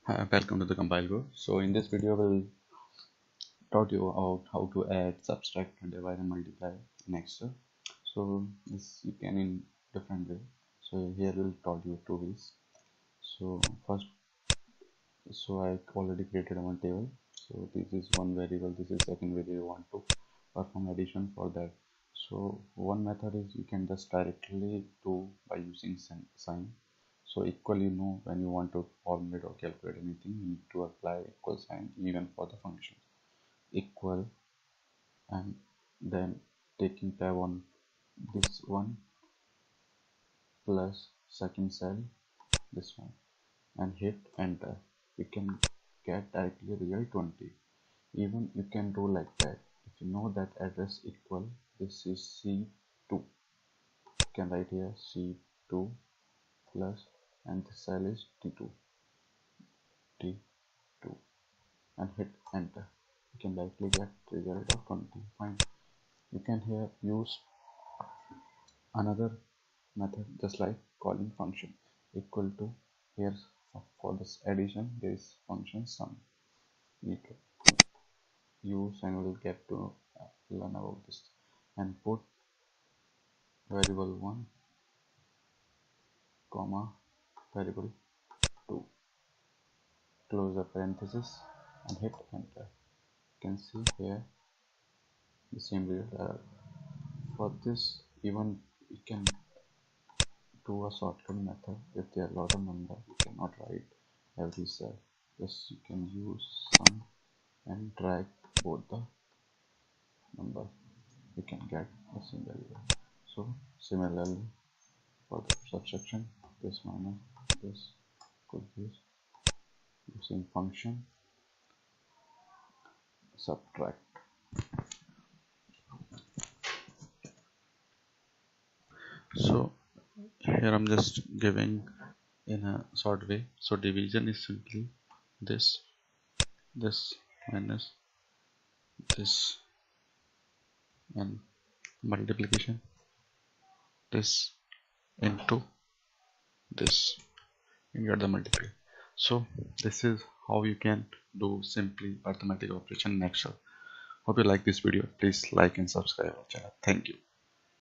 Welcome to the compile code. So in this video we'll taught you about how to add, subtract, divide and multiply in Excel. So this you can in different way. So here we'll taught you two ways. So first, I already created one table. So this is one variable, this is second variable. You want to perform addition for that. So one method is you can just directly do by using sign. So equal, you know, when you want to formulate or calculate anything, you need to apply equal sign even for the function. Equal, and then taking tab on this one plus second cell, this one, and hit enter. You can get directly result 20. Even you can do like that. If you know that address equal, this is C2, you can write here C2 plus, and the cell is T2, and hit enter. You can directly get result of 20. Fine. You can here use another method just like calling function equal to. Here for this addition there is function sum. You can use and will get to learn about this, and put variable 1 comma variable 2, close the parenthesis and hit enter. You can see here the same result error. For this, even you can do a shortcut method. If there are a lot of numbers, you cannot write every cell. Just you can use sum and drag both the number. You can get the same value. So similarly for the subtraction, this minus this could be using function subtract. So here I'm just giving in a short way. So division is simply this minus this, and multiplication this into this, and get the multiply. So this is how you can do simply arithmetic operation in Excel. Hope you like this video. Please like and subscribe our channel. Thank you.